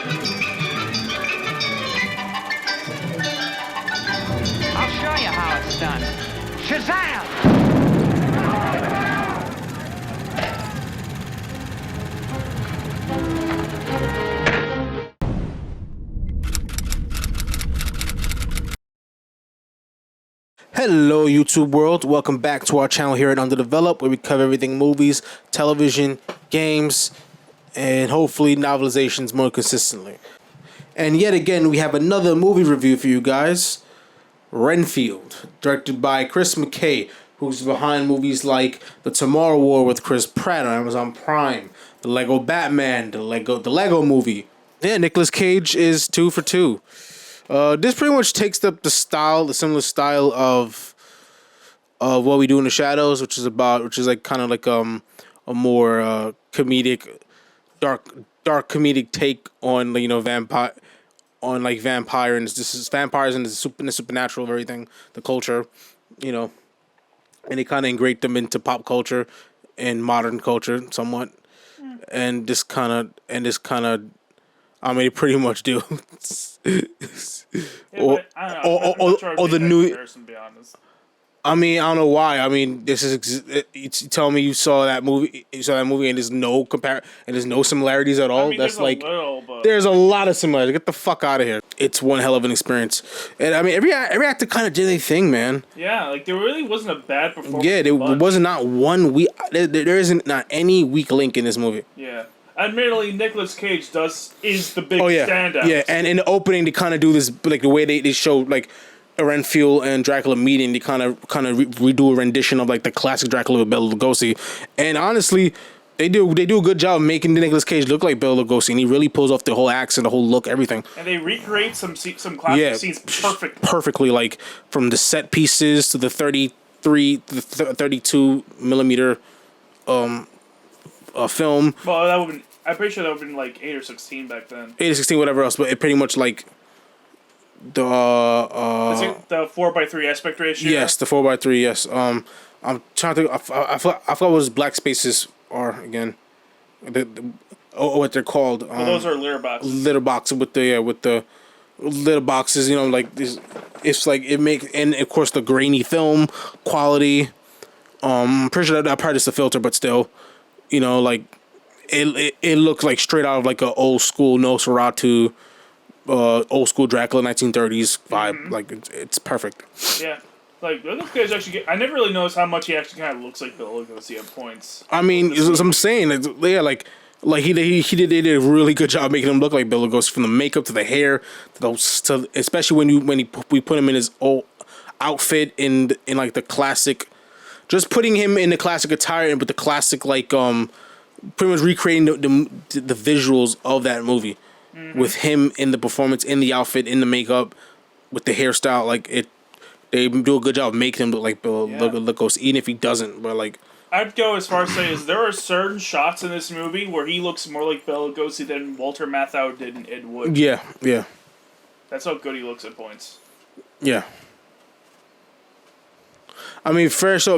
I'll show you how it's done. Shazam! Hello YouTube world, welcome back to our channel here at Underdeveloped, where we cover everything movies, television, games, and hopefully novelizations more consistently. And yet again, we have another movie review for you guys, Renfield, directed by Chris McKay, who's behind movies like The Tomorrow War with Chris Pratt on Amazon Prime, the Lego Batman, the Lego Movie. Yeah, Nicolas Cage is 2 for 2. This pretty much takes up the similar style of What We Do in the Shadows, which is like kind of like a more comedic, dark comedic take on vampire and this is vampires and the supernatural of everything, the culture, and they kind of ingrate them into pop culture and modern culture somewhat, and this kind of I mean, they pretty much do. Or the new. To be honest. I mean, I don't know why. I mean, this is. You tell me you saw that movie. You saw that movie, and there's no and there's no similarities at all. I mean, That's like but there's a lot of similarities. Get the fuck out of here. It's one hell of an experience, and I mean, every actor kind of did their thing, man. Yeah, like there really wasn't a bad performance. Yeah, there wasn't not one weak. There isn't not any weak link in this movie. Yeah. Admittedly, Nicolas Cage is the big standout. Yeah, and in the opening, they kind of do this, like the way they show like a Renfield and Dracula meeting. They kind of redo a rendition of like the classic Dracula with Bela Lugosi, and honestly, they do a good job of making Nicolas Cage look like Bela Lugosi, and he really pulls off the whole accent, the whole look, everything. And they recreate some classic scenes perfectly, like from the set pieces to the 32 millimeter film. Well, I'm pretty sure that would have been like 8 or 16 back then. 8 or 16, whatever else, but it pretty much like the is it the 4:3 aspect ratio? Yes, the 4:3. Yes. I'm trying to think. I forgot what his black spaces are again. What they're called. Well, those are litter boxes. Litter boxes with the litter boxes. Like this. It's like it makes, and of course the grainy film quality. I'm pretty sure that part is the filter, but still, like. It looks like straight out of like an old school Nosferatu, old school Dracula 1930s vibe. Mm-hmm. Like it's perfect. Yeah, like those guys actually. I never really noticed how much he actually kind of looks like Bela Lugosi at points. I mean, as I'm saying, like he did a really good job making him look like Bela Lugosi, from the makeup to the hair to especially when we put him in his old outfit in like the classic, just putting him in the classic attire and with the classic like pretty much recreating the visuals of that movie, with him in the performance, in the outfit, in the makeup, with the hairstyle. Like they do a good job of making him look like Bela Lugosi, even if he doesn't. But like, I'd go as far as say is there are certain shots in this movie where he looks more like Bela Lugosi than Walter Matthau did in Ed Wood. Yeah. That's how good he looks at points. Yeah. I mean, fair so.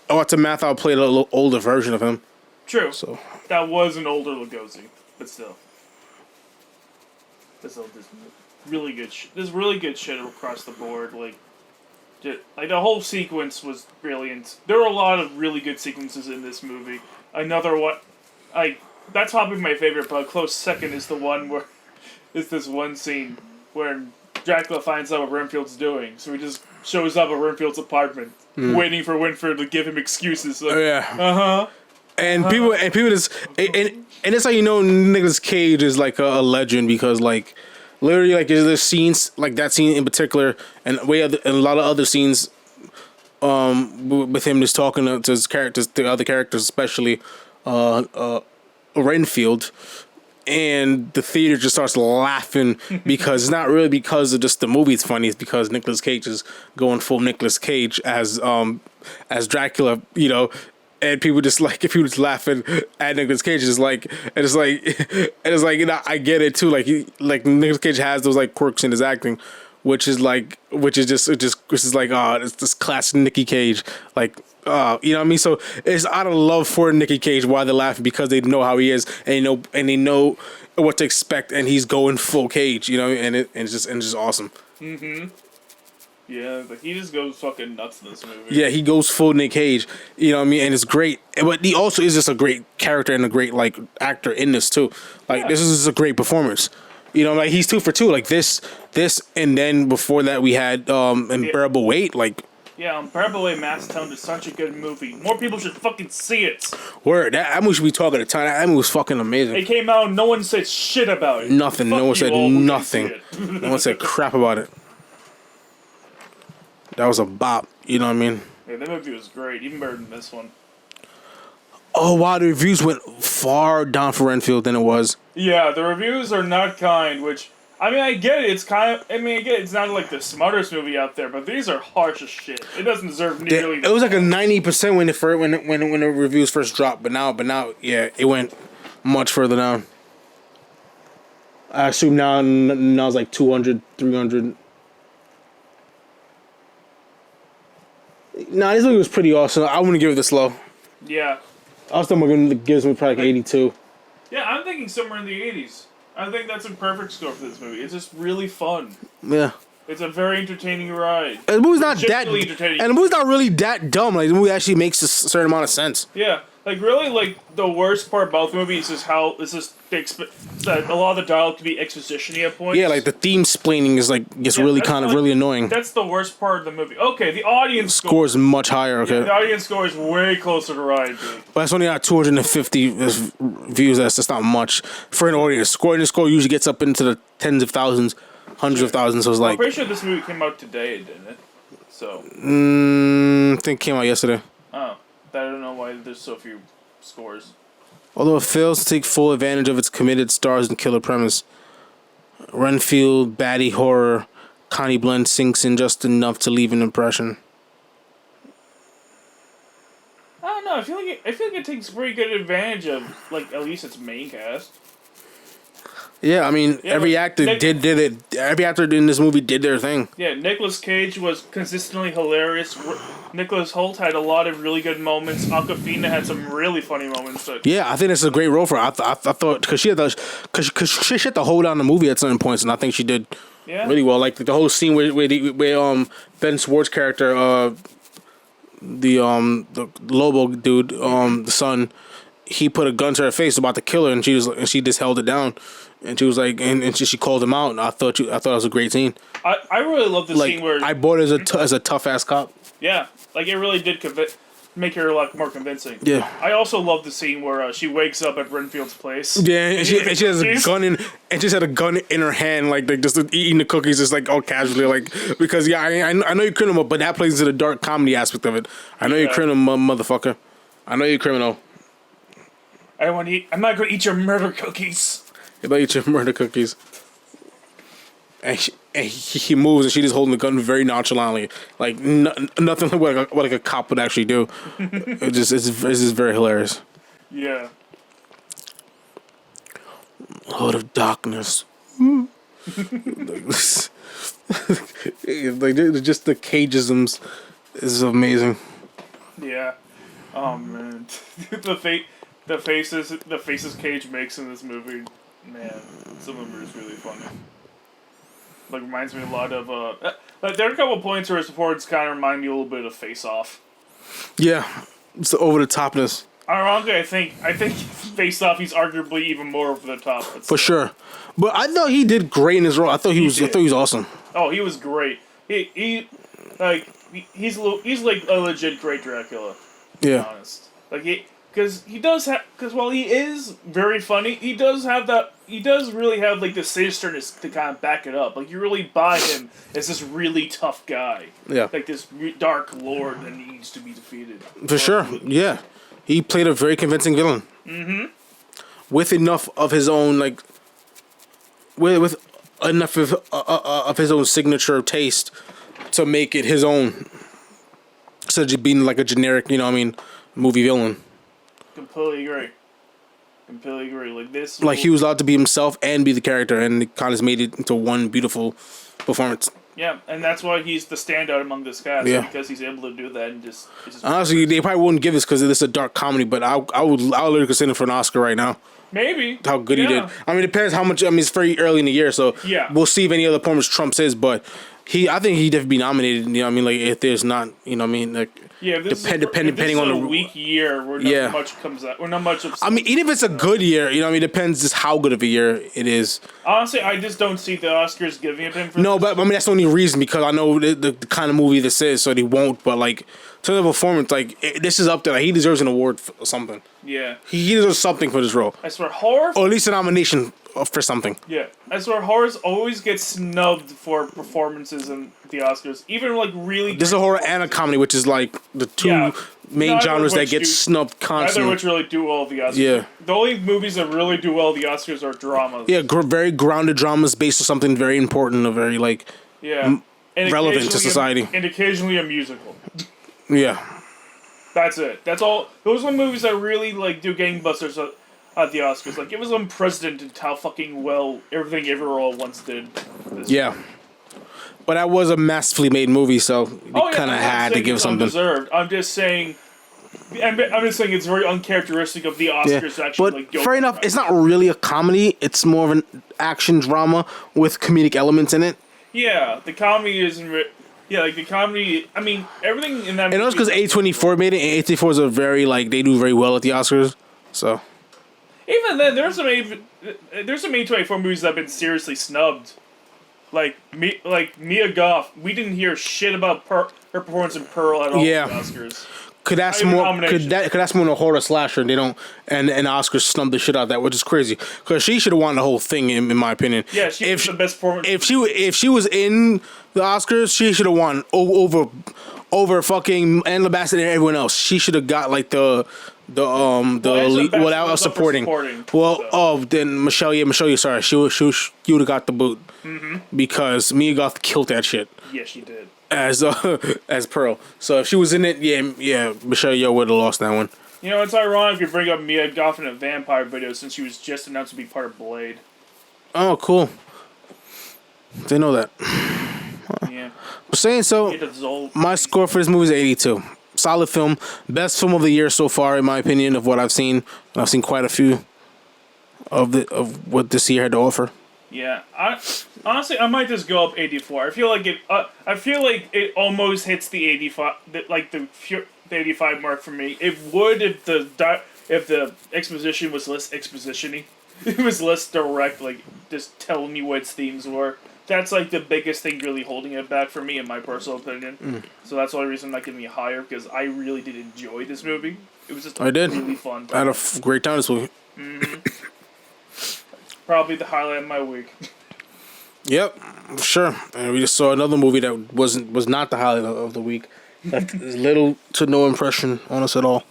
Walter Matthau played a little older version of him. True. So that was an older Lugosi, but still. There's really good There's really good shit across the board. Like the whole sequence was brilliant. There were a lot of really good sequences in this movie. Another one, that's probably my favorite, but a close second is the one where it's this one scene where Dracula finds out what Renfield's doing, so he just shows up at Renfield's apartment, waiting for Renfield to give him excuses. Like, And people just and it's how Nicolas Cage is like a legend, because like literally like there's scenes like that scene in particular, and a lot of other scenes with him just talking to his characters, to other characters, especially Renfield, and the theater just starts laughing because it's not really because of just the movie it's funny, it's because Nicolas Cage is going full Nicolas Cage as Dracula, and people just laughing at Nicolas Cage. It's like I get it too. Like Nicolas Cage has those like quirks in his acting, which is like it's this classic Nicky Cage, like You know what I mean? So it's out of love for Nicky Cage why they're laughing, because they know how he is, and they know what to expect, and he's going full Cage, you know, and it's just awesome. Yeah, but he just goes fucking nuts in this movie. Yeah, he goes full Nick Cage, you know what I mean, and it's great. But he also is just a great character and a great like actor in this too. Like this is just a great performance. You know, like he's 2 for 2. Like this, and then before that we had Unbearable Weight. Like Unbearable Weight Mastertown is such a good movie. More people should fucking see it. Word, that movie should be talking at the time. That movie was fucking amazing. It came out, no one said shit about it. Nothing. No one said nothing. No No one said crap about it. That was a bop. You know what I mean? Yeah, that movie was great. Even better than this one. Oh wow, the reviews went far down for Renfield than it was. Yeah, the reviews are not kind, which, I mean, I get it. It's kind of, I mean, I get it. It's not like the smartest movie out there, but these are harsh as shit. It doesn't deserve nearly. It was like a 90% when the reviews first dropped, but now, yeah, it went much further down. I assume now it's like 200, 300. Nah, this movie was pretty awesome. I wouldn't give it this low. Yeah. I was thinking we're gonna give it probably like 82. Yeah, I'm thinking somewhere in the 80s. I think that's a perfect score for this movie. It's just really fun. Yeah. It's a very entertaining ride. And the movie's not that, entertaining. and the movie's not really that dumb. Like the movie actually makes a certain amount of sense. Yeah, like really, like the worst part about the movie is just how that a lot of the dialogue can be exposition-y at points. Yeah, like the theme splaining is like really kind of really annoying. That's the worst part of the movie. Okay, the audience score is much higher. Okay, yeah, the audience score is way closer to Ryan, dude. But it's only got 250 views. That's not much for an audience. Score usually gets up into the tens of thousands, hundreds of thousands. So it's like, I'm pretty sure this movie came out today, didn't it? So. I think it came out yesterday. Oh, I don't know why there's so few scores. Although it fails to take full advantage of its committed stars and killer premise, Renfield, baddie horror, Connie blend sinks in just enough to leave an impression. I don't know. I feel like it takes pretty good advantage of like at least its main cast. Yeah, I mean, every actor did it. Every actor in this movie did their thing. Yeah, Nicolas Cage was consistently hilarious. Nicholas Hoult had a lot of really good moments. Awkwafina had some really funny moments. Yeah, I think it's a great role for her. I thought because she had she had to hold down the movie at certain points, and I think she did really well. Like the whole scene where Ben Schwartz character, the Lobo dude, the son, he put a gun to her face about to kill her, and she just held it down. And she was like, and she called him out, and I thought it was a great scene. I really love the scene where I bought it as a tough ass cop. Yeah, like it really did make her a lot more convincing. Yeah. I also love the scene where she wakes up at Renfield's place. Yeah, and she has a gun and just had a gun in her hand, like just eating the cookies, just like all casually, like because I know you're criminal, but that plays into the dark comedy aspect of it. I know you're criminal, motherfucker. I know you're criminal. I'm not gonna eat your murder cookies. About eat your murder cookies. And he moves, and she just holding the gun very nonchalantly, like nothing like a cop would actually do. It's just very hilarious. Yeah. Lord of Darkness. Like just the cageisms is amazing. Yeah. Oh man, the faces Cage makes in this movie. Man, some of them are just really funny. Like, reminds me a lot of, like, there are a couple of points where his performance kind of remind me a little bit of Face Off. Yeah, it's the over the topness. Ironically, I think Face Off, he's arguably even more over the top. For sure, but I thought he did great in his role. I thought he was awesome. Oh, he was great. He's like a legit great Dracula. To be honest, like because while he is very funny, he does really have like the sinisterness to kind of back it up. Like you really buy him as this really tough guy. Yeah. Like this dark lord that needs to be defeated. For sure, yeah. He played a very convincing villain. Mm-hmm. With enough of his own with enough of his own signature taste to make it his own. Instead of just being like a generic, movie villain. Completely agree. Like this. He was allowed to be himself and be the character, and it kind of made it into one beautiful performance. Yeah, and that's why he's the standout among this cast. Yeah. Because he's able to do that and just Honestly, they probably wouldn't give this because this is a dark comedy, but I would literally consider him for an Oscar right now. maybe How good he did. I mean, it depends how much. I mean, it's very early in the year, so Yeah. we'll see if any other performance trumps his. But I think he'd definitely be nominated. You know, what I mean, like if there's not, you know, what I mean, like Yeah, if this depending is on a the weak year where not much comes out, or not much of. I mean, even if it's a good year, you know, what I mean, it depends just how good of a year it is. Honestly, I just don't see the Oscars giving it to him. No, but I mean that's the only reason because I know the kind of movie this is, so they won't. But like to the performance, like this is up there. Like, he deserves an award for something. Yeah, He deserves something for this role, I swear, horror. or at least a nomination for something. Yeah, I swear, horrors always get snubbed for performances in the Oscars, even like really. This is a horror and a comedy, which is like the two main Neither genres that which get do- snubbed Neither constantly. which really do well at the Oscars. Yeah. The only movies that really do well at the Oscars are dramas. Yeah, very grounded dramas based on something very important or very like Yeah. And relevant to occasionally society. And occasionally a musical. yeah. That's it. That's all. Those are movies that really like do gangbusters at the Oscars. Like it was unprecedented how fucking well Everything Everywhere All at Once did. Yeah. But that was a masterfully made movie, so they kind of had to give something. Undeserved. I'm just saying it's very uncharacteristic of the Oscars to actually But like go. fair enough, it's not really a comedy. It's more of an action drama with comedic elements in it. Yeah, the comedy isn't. Yeah, like the comedy. I mean, everything in that. And also because A24 made it, and A24 is a very like they do very well at the Oscars. So Even then, there's some A24 movies that have been seriously snubbed. Like Mia Goth, we didn't hear shit about her performance in Pearl at all Yeah. at the Oscars. could that's Not even more nomination. could that's more than a horror slasher. And they don't and Oscars snubbed the shit out of that, which is crazy because she should have won the whole thing in my opinion. Yeah, she was the best performance. If she was in the Oscars, she should have won over fucking Anne Bassett and everyone else. She should have got like the lead, without supporting. Well, then Michelle, sorry, she would have got the boot because Mia Goth killed that shit Yeah, she did. as Pearl. So if she was in it, yeah, Michelle Yeoh would have lost that one. You know, it's ironic you bring up Mia Goth in a vampire video since she was just announced to be part of Blade. Oh, cool. Didn't know that. Yeah. But saying so, my score for this movie is 82. Solid film, best film of the year so far, in my opinion, of what I've seen. And I've seen quite a few of what this year had to offer. Yeah, honestly, I might just go up 84. I feel like it almost hits the 85, the 85 mark for me. It would if the exposition was less exposition-y. It was less direct, like just telling me what its themes were. That's like the biggest thing really holding it back for me, in my personal opinion. So that's the only reason I'm not giving it higher, because I really did enjoy this movie. It was just really fun. I had a great time this movie. Probably the highlight of my week. Yep, sure. And we just saw another movie that was not the highlight of the week. Left little to no impression on us at all.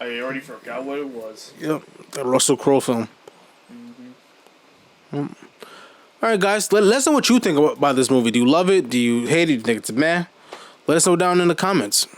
I already forgot what it was. Yep, that Russell Crowe film. All right, guys, let us know what you think about this movie. Do you love it? Do you hate it? Do you think it's meh? Let us know down in the comments.